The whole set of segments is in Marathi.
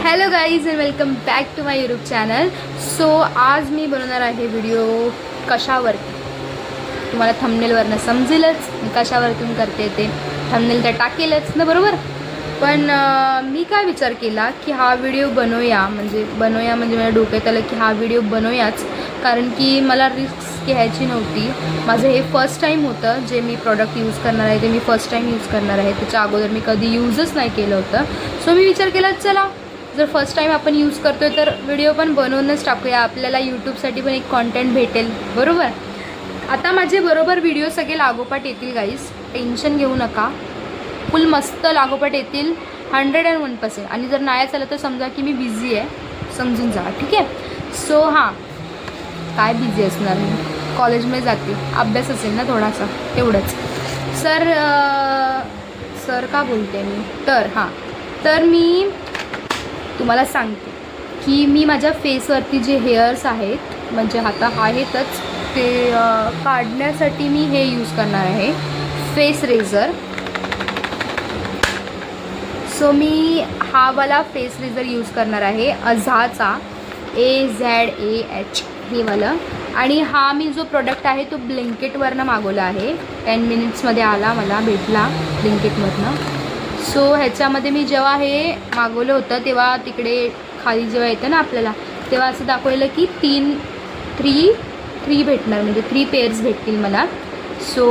Hello guys and welcome back to my YouTube channel. So आज मी बनवणार आहे व्हिडिओ कशावरती. तुम्हाला थंबनेलवरनं समजेलच मी कशावरतून करते ते. थंबनेल तर टाकेलच ना, बरोबर. पण मी काय विचार केला की हा व्हिडिओ बनवूया म्हणजे माझ्या डोक्यात आलं की हा व्हिडिओ बनवूयाच, कारण की मला रिस्क घ्यायची नव्हती. माझं हे फर्स्ट टाईम होतं जे मी प्रॉडक्ट यूज करणार आहे, ते मी फर्स्ट टाईम यूज करणार आहे. त्याच्या अगोदर मी कधी यूजच नाही केलं होतं. सो मी विचार केला, चला जर फर्स्ट टाईम आपण यूज करतो आहे तर व्हिडिओ पण बनवूनच टाकूया, आपल्याला यूट्यूबसाठी पण एक कॉन्टेंट भेटेल, बरोबर. आता माझे बरोबर व्हिडिओ सगळे लागोपाठ येतील गाईज, टेन्शन घेऊ नका. फुल मस्त लागोपाठ येतील 101%. आणि जर नाही चाललं तर समजा की मी बिझी आहे, समजून जा, ठीक आहे. सो हां, काय बिझी असणार मी, कॉलेजमध्ये जाते, अभ्यास असेल ना थोडासा, एवढंच. सर का बोलते मी, तर मी तुम्हाला सांगते की मी माझ्या फेसवरती जे हेअर्स आहेत म्हणजे आता आहेतच ते काढण्यासाठी मी हे यूज करणार आहे, फेस रेझर. सो मी हा वाला फेस रेझर यूज करणार आहे, अझाचा AZAH हे वाला. आणि हा मी जो प्रोडक्ट आहे तो ब्लिंकिटवरनं मागवला आहे. 10 मिनिट्समध्ये आला, मला भेटला ब्लिंकिटमधनं. सो ह्याच्यामध्ये मी जेव्हा हे मागवलं होतं तेव्हा तिकडे खाली जेव्हा येतं ना आपल्याला, तेव्हा असं दाखवलं की थ्री भेटणार, म्हणजे 3 पेअर्स भेटतील मला. सो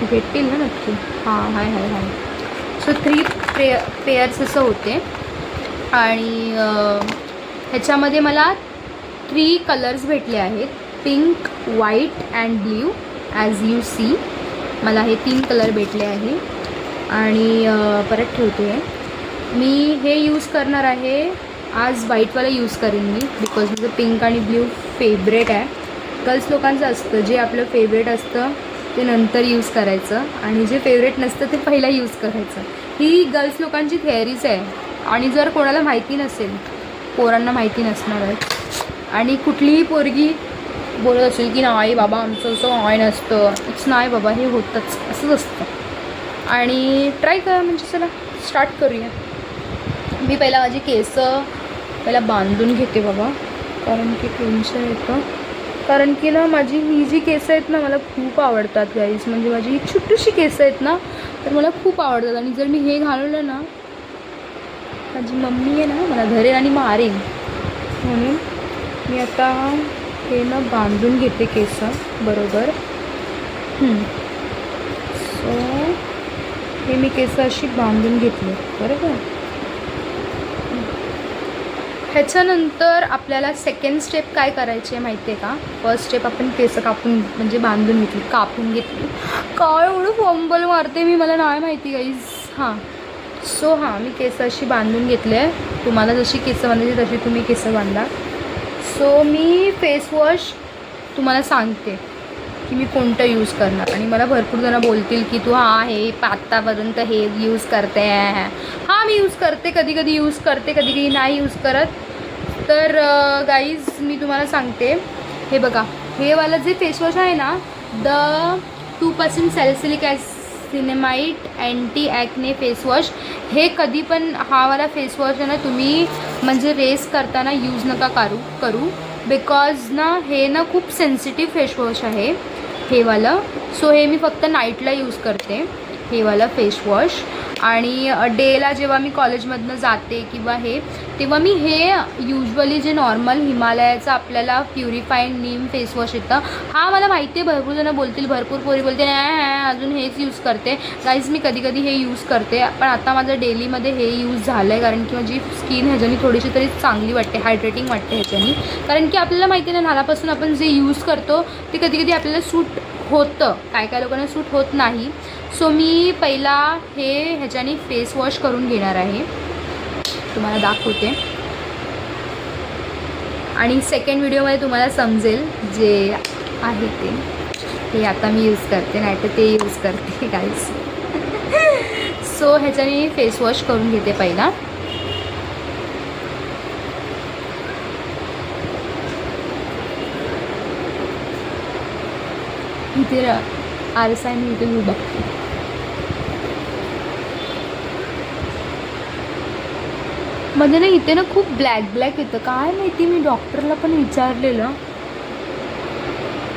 भेटतील ना नक्की, हां हाय. सो 3 पेअर्स असं होते. आणि ह्याच्यामध्ये मला 3 कलर्स भेटले आहेत, pink, white and blue. As you see मला हे 3 कलर भेटले आहे. आणि परत ठेवते, मी हे यूज करणार आहे आज. व्हाईटवाला यूज करेन मी, बिकॉज माझं पिंक आणि ब्ल्यू फेवरेट आहे. गर्ल्स लोकांचं असतं, जे आपलं फेवरेट असतं ते नंतर यूज करायचं आणि जे फेवरेट नसतं ते पहिला यूज करायचं. ही गर्ल्स लोकांची थिअरीज आहे. आणि जर कोणाला माहिती नसेल, पोरांना माहिती नसणार आहे, आणि कुठलीही पोरगी बोलत असेल की नाही बाबा आमचं असं नाही नसतं, इट्स नाही बाबा, हे होतंच, असंच असतं. आणि ट्राय करा, म्हणजे चला स्टार्ट करूया. मी पहिला माझी केस बांधून घेते बाबा, कारण की टेन्शन येतं. कारण की ना माझी ही जी केस आहेत ना मला खूप आवडतात गाईज, म्हणजे माझी ही छोटीशी केस आहेत ना तर मला खूप आवडतात. आणि जर मी हे घालवलं ना, माझी मम्मी आहे ना मला धरेल आणि मारेन, म्हणून मी आता हे ना बांधून घेते केस बरोबर. सो हे मी केस अशी बांधून घेतली बरोबर. ह्याच्यानंतर आपल्याला सेकंड स्टेप काय करायची आहे माहिती आहे का. फर्स्ट स्टेप आपण केस कापून म्हणजे बांधून घेतली, कापून घेतली. काय एवढं फंबल मारते मी, मला नाही माहिती गाईज. हां, सो हां, मी केस अशी बांधून घेतले आहे. तुम्हाला जशी केस बांधायची तशी तुम्ही केस बांधा. सो मी फेसवॉश तुम्हाला सांगते की मी कोणतं यूज करणार. आणि मला भरपूर जणं बोलतील की तू हे आत्तापर्यंत हे यूज करते आहे. हां, मी यूज करते, कधी कधी यूज करते, कधी कधी नाही यूज करत. तर गाईज मी तुम्हाला सांगते, हे बघा, हे वाला जे फेसवॉश आहे ना, the 2% salicylic सिनेमाइड anti acne face wash. हे कधी पण हा वाला फेसवॉश आहे ना तुम्ही म्हणजे रेस करताना यूज नका करू बिकॉज ना हे ना खूप सेन्सिटिव्ह फेसवॉश आहे हे वालं. सो हे मी फक्त नाईटला यूज करते हे वाला फेसवॉश. आणि डेला जेव्हा मी कॉलेजमधनं जाते किंवा हे, तेव्हा मी हे युजली जे नॉर्मल हिमालयाचं आपल्याला प्युरिफाईड नीम फेसवॉश येतं, हा मला माहिती आहे भरपूर जणं बोलतील, भरपूर पोरी बोलते नाही अजून हेच यूज करते. गाईज मी कधी कधी हे यूज करते, पण आता माझं डेलीमध्ये हे यूज झालं आहे, कारण की माझी स्किन ह्याच्यानी थोडीशी तरी चांगली वाटते, हायड्रेटिंग वाटते ह्याच्यानी. कारण की आपल्याला माहिती आहे ना, लहानापासून आपण जे यूज करतो ते कधी कधी आपल्याला सूट होतं, काय लोकांना सूट होत नाही. सो मी पहिला हे ह्याच्याने फेस वॉश करून घेणार आहे, तुम्हाला दाखवते. आणि सेकंड व्हिडिओमध्ये तुम्हाला समजेल जे आहे ते. हे आता मी यूज करते, नाही तर ते यूज करते गाईज. सो ह्याच्याने फेस वॉश करून घेते पहिला. इथे आरसा आहे, मी इथे बघते. म्हणजे ना इथे ना खूप ब्लॅक ब्लॅक येतं, काय माहिती. मी डॉक्टरला पण विचारलेलं.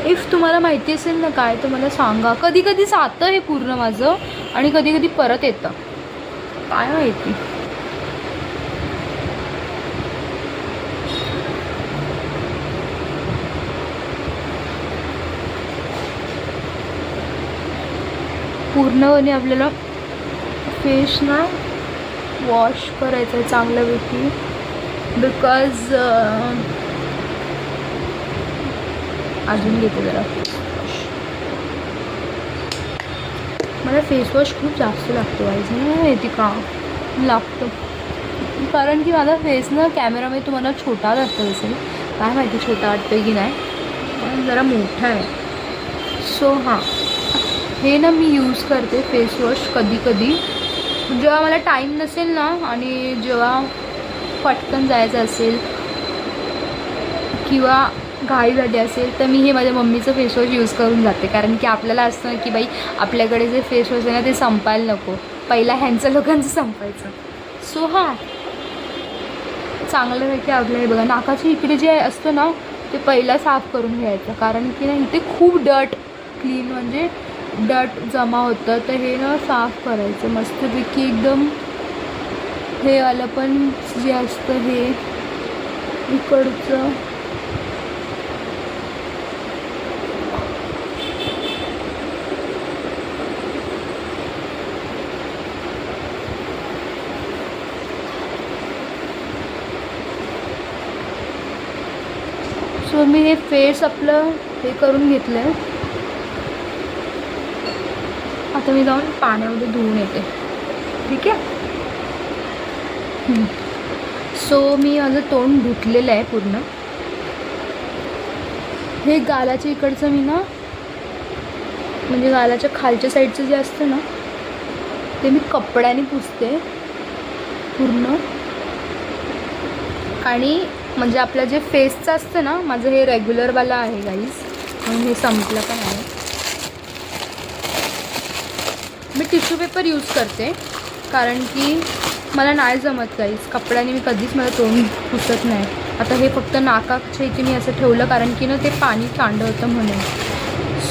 इफ तुम्हाला माहिती असेल ना काय तर मला सांगा. कधी कधी जातं हे पूर्ण माझं आणि कधी कधी परत येतं, काय माहिती. पूर्णपणे आपल्याला फेस ना वॉश करायचं आहे चांगल्यापैकी, बिकॉज अजून घेते जरा. मला फेसवॉश खूप जास्त लागतो गाईज, नाही माहिती का लागतं. कारण की माझा फेस ना कॅमेरामध्ये तुम्हाला छोटा वाटत असेल, काय माहिती छोटा वाटतोय की नाही, पण जरा मोठा आहे. सो हां, हे ना मी यूज करते फेसवॉश कधी कधी जेव्हा मला टाईम नसेल ना आणि जेव्हा पटकन जायचं असेल किंवा घाई झाली असेल तर मी हे माझ्या मम्मीचं फेसवॉश यूज करून जाते. कारण की आपल्याला असतं की बाई आपल्याकडे जे फेसवॉश आहे ना ते संपायला नको, पहिला ह्यांचं लोकांचं संपायचं. सो हां, चांगल्यापैकी आपलं हे बघा नाकाच्या इकडे जे असतं ना ते पहिला साफ करून घ्यायचं. कारण की ना इथे खूप डट क्लीन म्हणजे डट जमा होतं, तर हे ना साफ करायचं मस्तपैकी एकदम. हे आलं पण जे असतं हे इकडचं सो मी हे फेस आपलं हे करून घेतलं आहे. आता मी जाऊन पाण्यामध्ये धुवून येते, ठीक आहे. सो मी माझं तोंड धुतलेलं आहे पूर्ण. हे गालाच्या इकडचं मी ना म्हणजे गालाच्या खालच्या साईडचं जे असतं ना ते मी कपड्याने पुसते पूर्ण. आणि म्हणजे आपलं जे फेसचं असतं ना, माझं हे रेग्युलरवाला आहे गाईज, म्हणून हे संपलं पण आहे. मी टिश्यू पेपर यूज करते कारण की मला नाही जमत गाईज कपड्याने, मी कधीच मला तोंड पुसत नाही. आता हे फक्त नाकाच्या इथे मी असं ठेवलं कारण की ना ते पाणी सांडं होतं म्हणून.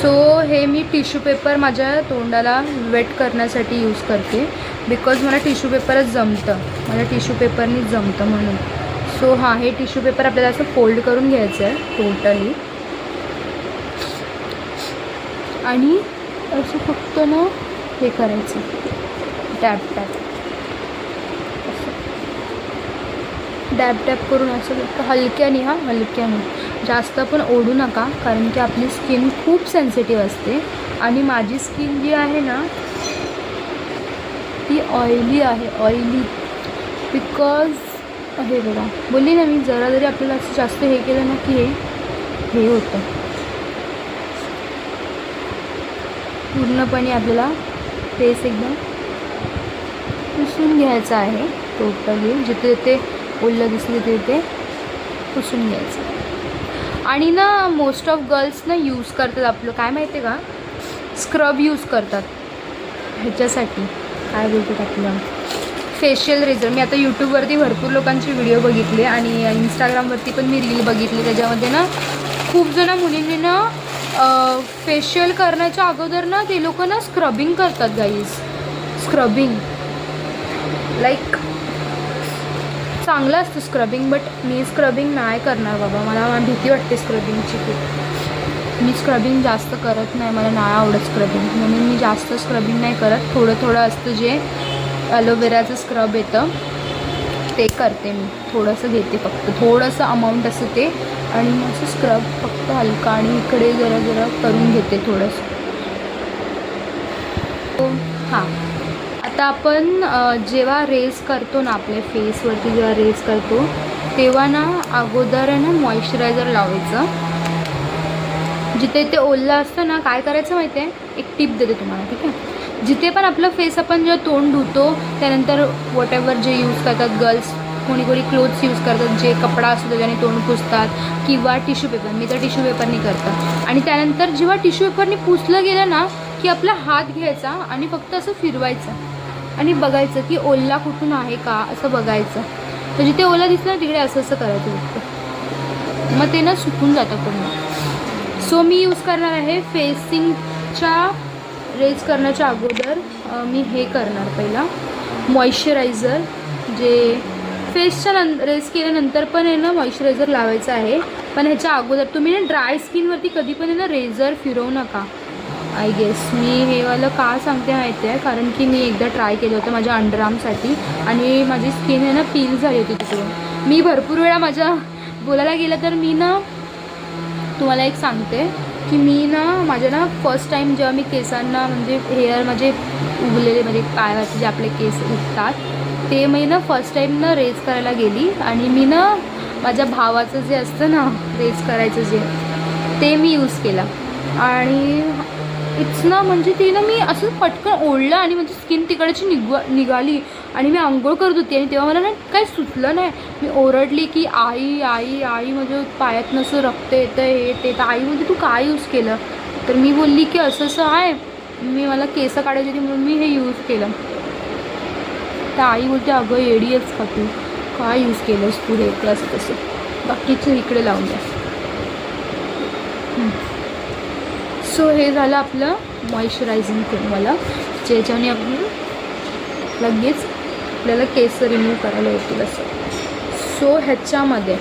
सो हे मी टिश्यू पेपर माझ्या तोंडाला वेट करण्यासाठी यूज करते, बिकॉज मला टिश्यू पेपरच जमतं, मला टिश्यू पेपरनीच जमतं म्हणून. सो हां, हे टिश्यू पेपर आपल्याला असं फोल्ड करून घ्यायचं आहे टोटली आणि असं फक्त ना हे करायचं टॅप टॅप, असं डॅब टॅप करून असं फक्त हलक्याने, हां हलक्याने, जास्त पण ओढू नका कारण की आपली स्किन खूप सेन्सिटिव्ह असते. आणि माझी स्किन जी आहे ना ती ऑइली आहे, ऑइली, बिकॉज हे बघा बोलली ना मी, जरा जरी आपल्याला असं जास्त हे केलं ना की हे होतं. पूर्णपणे आपल्याला फेस एकदम पुसून घ्यायचं आहे टोटली, जिथे जिथे ओलं दिसले तिथे पुसून घ्यायचं. आणि ना मोस्ट ऑफ गर्ल्स ना यूज करतात आपलं काय माहिती आहे का, स्क्रब यूज करतात ह्याच्यासाठी, काय बोलतात आपलं फेशियल रेझर. मी आता यूट्यूबवरती भरपूर लोकांची व्हिडिओ बघितले आणि इंस्टाग्रामवरती पण मी रील बघितली, त्याच्यामध्ये ना खूप जण मुलींनी ना फेशियल करण्याच्या अगोदर ना ते लोक ना स्क्रबिंग करतात गाईज. स्क्रबिंग लाईक चांगलं असतं स्क्रबिंग, बट मी स्क्रबिंग नाही करणार बाबा, मला भीती वाटते स्क्रबिंगची खूप. मी स्क्रबिंग जास्त करत नाही, मला नाही आवडत स्क्रबिंग, म्हणून मी जास्त स्क्रबिंग नाही करत. थोडं थोडं असतं जे ॲलोवेराचं स्क्रब येतं ते करते मी, थोडंसं घेते फक्त, थोडंसं अमाऊंट असं ते, आणि मग असं स्क्रब फक्त हलका आणि इकडे जरा जरा करून घेते थोडंसं. हां, आता आपण जेव्हा रेस करतो ना आपल्या फेसवरती, जेव्हा रेस करतो तेव्हा ना अगोदर आहे ना मॉइश्चरायझर लावायचं. जिथे ते ओलं असतं ना काय करायचं माहिती आहे, एक टिप देते तुम्हाला, ठीक आहे. जिथे पण आपलं फेस आपण जेव्हा तोंड धुतो त्यानंतर वॉट एव्हर जे यूज करतात गर्ल्स, कोणी कोणी क्लोथ्स यूज करतात, जे कपडा असतो त्याच्याने तोंड पुसतात, किंवा टिश्यू पेपर, मी तर टिश्यू पेपरनी करतात. आणि त्यानंतर जेव्हा टिश्यू पेपरनी पुसलं गेलं ना की आपला हात घ्यायचा आणि फक्त असं फिरवायचं आणि बघायचं की ओल्ला कुठून आहे का, असं बघायचं. तर जिथे ओला दिसलं ना तिकडे असं असं करायचं फक्त, मग ते ना सुकून जातं पूर्ण. सो मी यूज करणार आहे फेसिंगच्या रेज करण्याच्या अगोदर मी हे करणार पहिला मॉइश्चरायझर, जे फेसच्या रेज केल्यानंतर पण आहे ना मॉइश्चरायझर लावायचं आहे. पण ह्याच्या अगोदर तुम्ही ना ड्राय स्किनवरती कधी पण आहे ना रेझर फिरवू नका. आय गेस मी हे वालं का सांगते माहिती आहे, कारण की मी एकदा ट्राय केलं होतं माझ्या अंडरआर्मसाठी आणि माझी स्किन आहे ना पील झाली होती तिकडून. मी भरपूर वेळा माझ्या बोलायला गेलं तर मी ना तुम्हाला एक सांगते की मी ना माझ्या ना फर्स्ट टाईम जेव्हा मी केसांना म्हणजे हेअर माझे उगलेले म्हणजे पायावरचे जे आपले केस उगतात ते मी ना फर्स्ट टाईम ना रेज करायला गेली आणि मी ना माझ्या भावाचं जे असतं ना रेज करायचं जे ते मी यूज केलं आणि इट्स ना म्हणजे ते ना मी असं पटकन ओढलं आणि माझी स्किन तिकडची निघाली आणि मी आंघोळ करत होती आणि तेव्हा मला ना काही सुचलं नाही. मी ओरडली की आई आई आई माझ्या पायात नसं रक्त येतं हे ते. तर आई बोलते तू काय यूज केलं, तर मी बोलली की असं असं आहे, मला केस काढायची होती म्हणून मी हे यूज केलं. तर आई बोलते अगं येडी आहेस का तू, काय यूज केलंस तू हे ते असं तसं. बाकीचं इकडे लावून द्या. सो हे झालं आपलं मॉइश्चरायझिंग करून मला, ज्याच्याने आपण लगेच आपल्याला केस रिमूव्ह करायला येतील असं. सो ह्याच्यामध्ये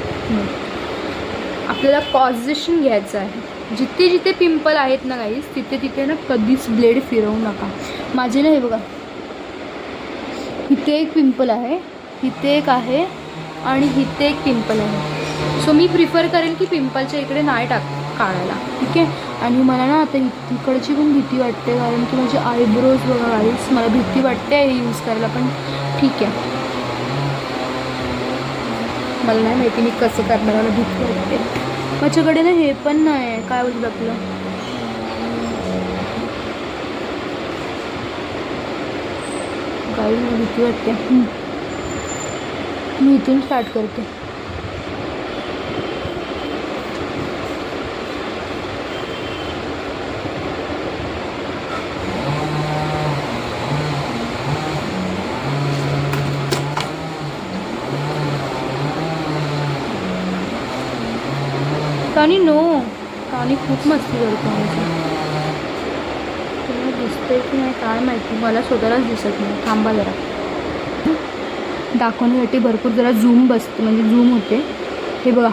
आपल्याला कॉझेशन घ्यायचं आहे. जिथे जिथे पिंपल आहेत ना गाईस तिथे तिथे ना कधीच ब्लेड फिरवू नका. माझे ना हे बघा इथे एक पिंपल आहे, इथे एक आहे आणि इथे एक पिंपल आहे. सो मी प्रिफर करेल की पिंपलच्या इकडे नाही काढायला, ठीक आहे. आणि मला ना आता इकडची पण भीती वाटते कारण की माझे आयब्रोज बघा गाईस, मला भीती वाटते हे यूज करायला, पण ठीक आहे. मला नाही माहिती मी कसं करणार, मला भीती वाटते. माझ्याकडे ना हे पण नाही आहे, काय बोलतात आपलं काही, मला भीती वाटते. मी इथून स्टार्ट करते. कानी कानी खूप मस्ती करतो माझी. तुला दिसतंय की नाही काय माहिती, मला स्वतःलाच दिसत नाही. थांबा जरा, दाखवण्यासाठी भरपूर जरा झूम बसते म्हणजे झूम होते. हे बघा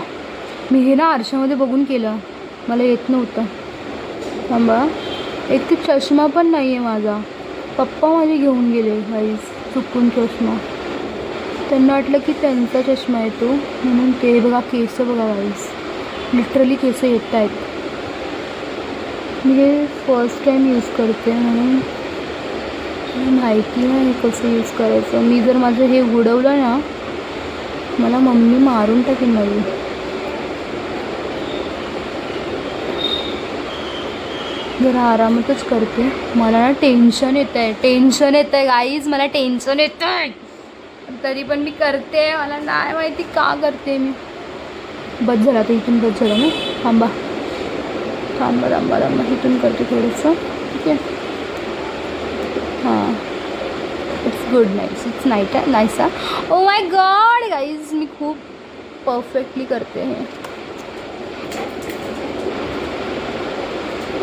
मी हे ना आरशामध्ये बघून केलं, मला येत नव्हतं. थांबा, एक ते चष्मा पण नाही आहे माझा. पप्पा माझे घेऊन गेले गाईस चुकून चष्मा, त्यांना वाटलं की त्यांचा चष्मा आहे तो म्हणून. ते बघा केस बघा गाईस, लिटरली केस येत आहेत. मी हे फर्स्ट टाईम यूज करते म्हणून माहिती नाही कसं यूज करायचं. मी जर माझं हे उडवलं ना मला मम्मी मारून टाकेल नाही. जरा आरामातच करते. मला ना टेन्शन येतं आहे गाईज, मला टेन्शन येतं आहे तरी पण मी करते. मला नाही माहिती का करते मी. बस झालं आता, इथून बस झालं ना. थांबा थांबा थांबा थांबा, इथून करते थोडंसं, ठीक आहे. हां it's good, nice, it's nice. Oh my god guys, मी खूप परफेक्टली करते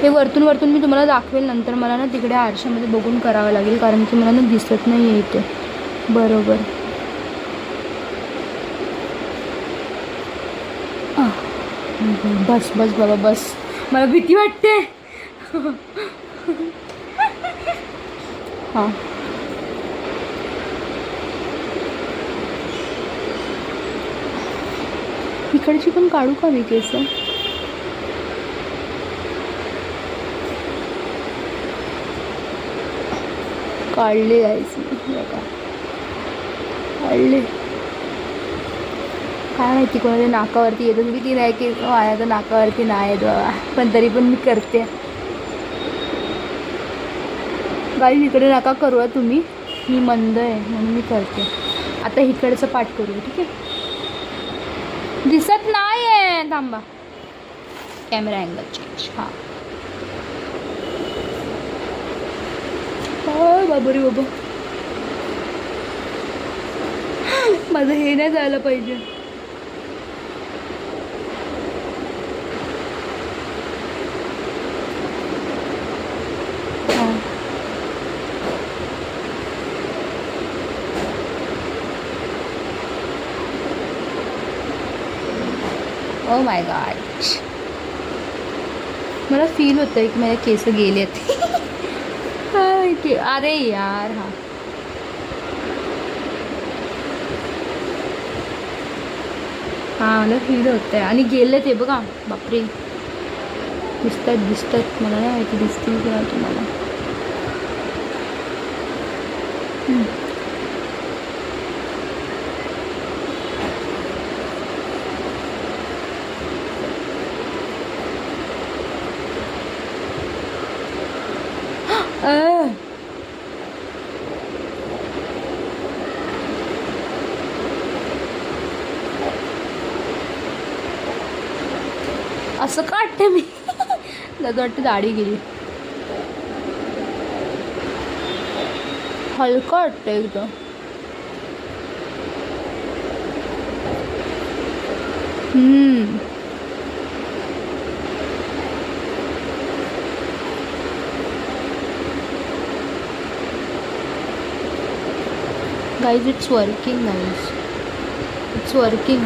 हे वरतून वरतून मी तुम्हाला दाखवेल नंतर. मला ना तिकडे आरशामध्ये बघून करावं लागेल कारण की मला ना दिसत नाही आहे इथे बरोबर. बस बस बाबा बस, मला भीती वाटते. हां इकडची पण काढू का मी केस. काढले जायचं बघा, काढले. काय माहिती कोणाच्या नाकावरती येत असेल की नाही, की माझ्या तर नाकावरती नाही येत बाबा, पण तरी पण मी करते. गाईज इकडे नका करू तुम्ही, मी मंद आहे म्हणून मी करते. आता इकडचं पाठ करूया, ठीक आहे. दिसत नाही आहे, थांबा कॅमेरा अँगल चेंज. हां बाबा रे बाबा, माझं हे नाही जायला पाहिजे. ओ माय गॉड, मला फील होतं की माझे केस गेलेत. अरे यार, मला फील होत आहे. आणि गेले ते बघा, बापरे, दिसतात मला नाही माहिती दिसतील का तुम्हाला. असं काढते मी. त्याचं वाटतं दाढी गेली. हलकं वाटतं एकदम. Guys it's working, guys it's working.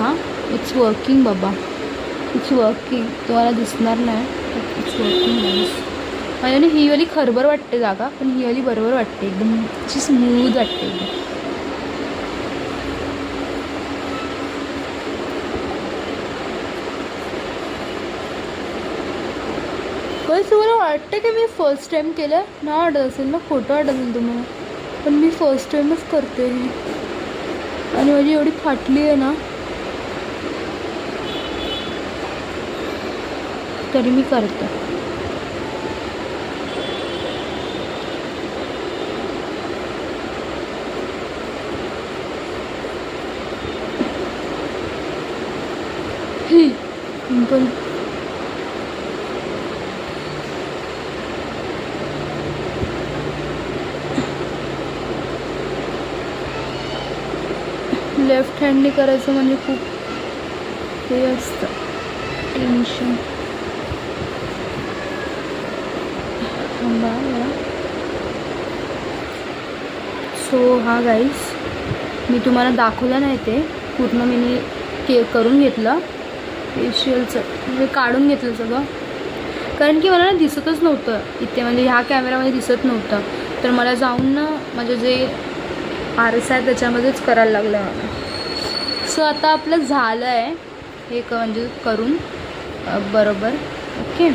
It's working बाबा, इट्स वर्किंग. तुम्हाला दिसणार नाही, इट्स वर्किंग गाईज. माझ्याने ही वाली खरबर वाटते जागा, पण ही वाली बरोबर वाटते, एकदम अशी स्मूथ वाटते एकदम. बस तुम्हाला वाटतं की मी फर्स्ट टाईम केलं ना, वाटत असेल ना, खोटं वाटत असेल तुम्हाला, पण मी फर्स्ट टाईमच करते ही. आणि माझी एवढी फाटली आहे ना, तरी मी करते. पण लेफ्ट हँडने करायचं म्हणजे खूप हे असतं, टेन्शन. सो गाईज, मी तुम्हाला दाखवलं नाही ते पूर्ण. मी करून घेतलं फेशियलचं, म्हणजे काढून घेतलं सगळं, कारण की मला ना दिसतच नव्हतं इथे, म्हणजे ह्या कॅमेरामध्ये दिसत नव्हतं. तर मला जाऊन ना माझं जे आरसा आहे त्याच्यामध्येच करायला लागलं मला. सो आता आपलं झालं आहे हे म्हणजे करून बरोबर. ओके,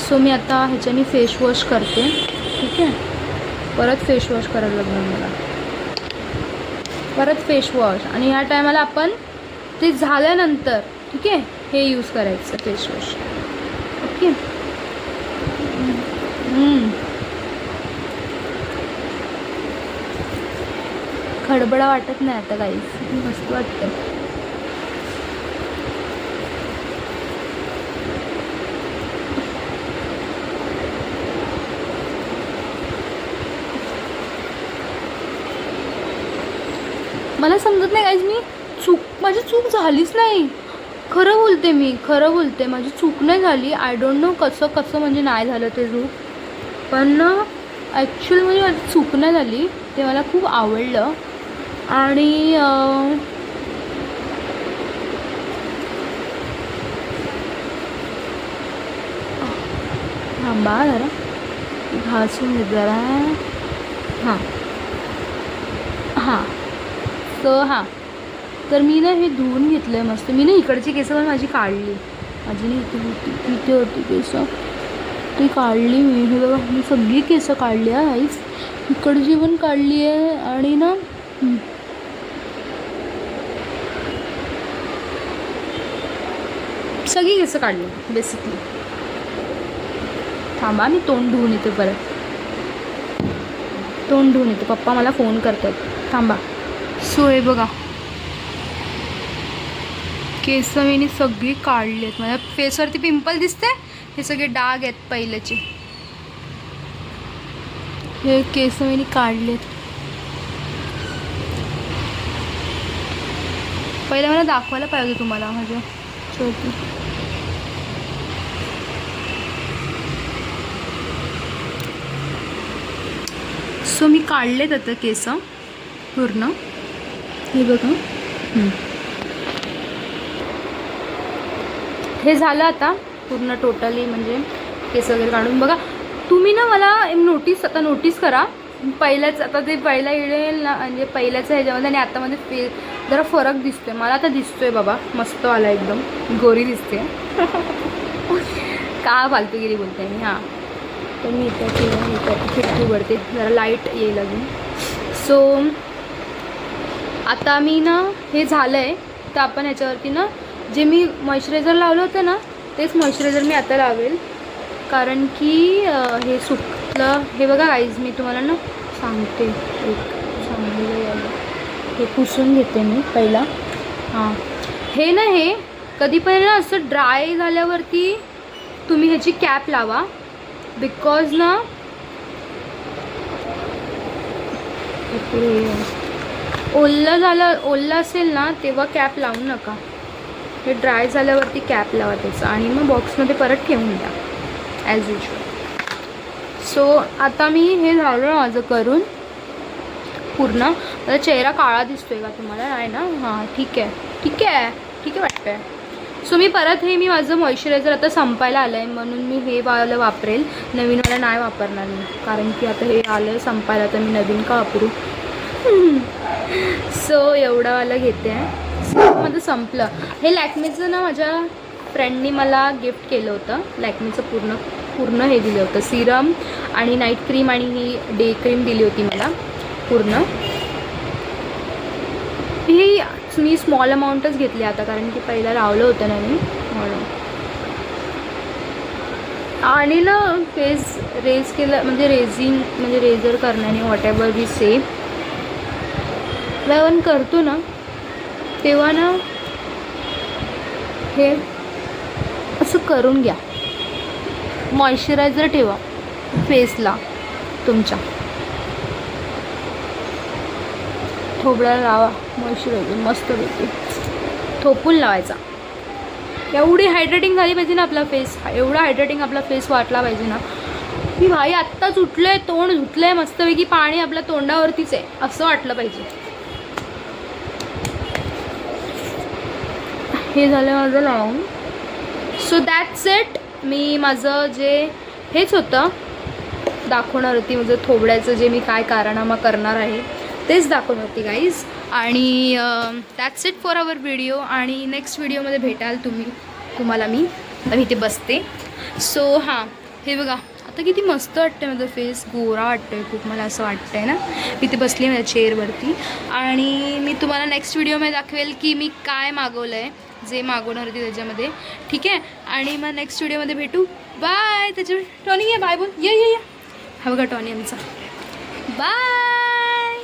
सो मी आता ह्याच्याने फेस वॉश करते. ठीक आहे, परत फेस वॉश करायला लागलं मला, परत फेस वॉश. आणि ह्या टायमाला आपण ते झाल्यानंतर ठीक आहे हे यूज करायचं फेस वॉश. ओके, खडबडा वाटत नाही आता काहीच, मस्त वाटतं. मला समजत नाही गाईज, माझी चूक झालीच नाही. खरं बोलते, मी खरं बोलते, माझी चूक नाही झाली. आय डोंट नो कसं म्हणजे नाही झालं ते चूक, पण ॲक्च्युअली म्हणजे माझी चूक नाही झाली. ते मला खूप आवडलं. आणि थांबा जरा, घासून घेत जरा. सो तर मी ना हे धुवून घेतलं आहे मस्त. मी ना इकडची केस पण माझी काढली, माझी नाही इथे होती केस, ती काढली मी. हे बघा, मी सगळी केस काढली आहे आईस, इकडची पण काढली आहे. आणि ना सगळी केस काढली बेसिकली. थांबा, मी तोंड धुवून येते, परत तोंड धुवून येते. पप्पा मला फोन करतात, थांबा. सो हे बघा, केस मी सगळी काढली आहेत. माझ्या फेसवरती पिंपल दिसते, हे सगळे डाग आहेत पहिल्याचे. हे केस मी काढलेत. पहिलं मला दाखवायला पाहिजे तुम्हाला माझ्या शेवटी. सो मी काढलेत आता केस पूर्ण. हे बघा, हे झालं आता पूर्ण टोटली, म्हणजे केस वगैरे काढून. बघा तुम्ही ना मला नोटीस करा, पहिल्याच आता ते पहिला येईल ना, म्हणजे पहिल्याचं ह्याच्यामध्ये आणि आतामध्ये जरा फरक दिसतोय मला. आता दिसतोय बाबा, मस्त आला, एकदम गोरी दिसते. का फालतूगिरी बोलते मी. हां, तर मी इथं खिडकी उघडते, जरा लाईट येईल अजून. सो आता मी ना हे झालं आहे, तर आपण ह्याच्यावरती ना जे मी मॉइश्चरायझर लावलं होतं ना, तेच मॉइश्चरायझर मी आता लावेल, कारण की हे सुकलं. हे बघा गाईज, मी तुम्हाला ना सांगते, एक चांगलं हे पुसून घेते मी पहिला. हां, हे ना, हे कधी पण ना असं ड्राय झाल्यावरती तुम्ही ह्याची कॅप लावा, बिकॉज ना ओल्लं असेल ना तेव्हा कॅप लावू नका. हे ड्राय झाल्यावरती कॅप लावा त्याचा, आणि मग बॉक्समध्ये परत ठेवून द्या ॲज युजल. सो आता मी हे झालं माझं करून पूर्ण. आता चेहरा काळा दिसतोय का तुम्हाला? आहे ना? हां, ठीक आहे वाटतंय. सो मी परत हे माझं मॉइश्चरायझर आता संपायला आलं आहे, म्हणून मी हे वालं वापरेल, नवीनवाला नाही वापरणार मी, कारण की आता हे आलं संपायला, तर मी नवीन का वापरू. सो एवढं वालं घेते आहे. माझं संपलं. हे लॅक्मेचं ना माझ्या फ्रेंडनी मला गिफ्ट केलं होतं. लॅक्मेचं पूर्ण हे दिलं होतं, सिरम आणि नाईट क्रीम आणि ही डे क्रीम दिली होती मला पूर्ण. ही मी स्मॉल अमाऊंटच घेतली आता, कारण की पहिला लावलं होतं ना मी म्हणून. आणि ना फेस रेज केलं, म्हणजे रेझर करण्याने, वॉट एव्हर वी से, आपण करतो ना तेव्हा ना हे असं करून घ्या. मॉइश्चरायझर ठेवा फेसला तुमच्या, थोबड्याला लावा मॉइश्चरायझर मस्तपैकी, थोपून लावायचा. एवढी हायड्रेटिंग झाली पाहिजे ना आपला फेस, एवढा हायड्रेटिंग आपला फेस वाटला पाहिजे ना की भाई आत्ताच उठलंय, तोंड धुतलंय मस्तपैकी, पाणी आपल्या तोंडावरतीच आहे असं वाटलं पाहिजे. हे झालं माझं लावून. So that's it. मी माझं जे हेच होतं दाखवणार होती, माझं थोबड्याचं जे मी काय कारनामा करणार आहे तेच दाखवणार होती गाईज. आणि that's it for our video. आणि नेक्स्ट व्हिडिओमध्ये भेटाल तुम्हाला मी. आता मी इथे बसते. सो हां, हे बघा आता किती मस्त वाटतं माझं फेस, गोरा वाटतं आहे खूप, मला असं वाटतं आहे ना. मी इथे बसली माझ्या चेअरवरती, आणि मी तुम्हाला नेक्स्ट व्हिडिओमध्ये दाखवेल की मी काय मागवलं आहे, जे मागवणार होती त्याच्यामध्ये. ठीक आहे, आणि मग नेक्स्ट व्हिडिओमध्ये भेटू. बाय. त्याच्यावर टॉनी आहे, बाय बोल. ये हा बघा टॉनी आमचा. बाय.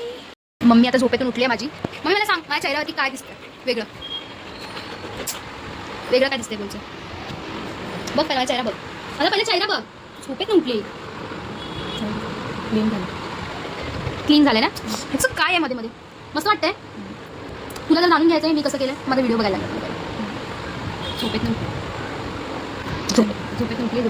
मम्मी आता झोपेतून उठली आहे माझी. मम्मी मला सांग, माझ्या चेहऱ्यावरती काय दिसतं वेगळं काय दिसतंय बोलचं? बघ पहिला चेहरा बघ, मला पहिला चेहरा बघ. झोपेतून उठली, क्लीन झालं ना. ह्याचं काय आहे मध्ये मस्त वाटतंय. तुला जर जाणून घ्यायचं आहे मी कसं केलं, माझा व्हिडिओ बघायला लागला. झोपेतून उठली.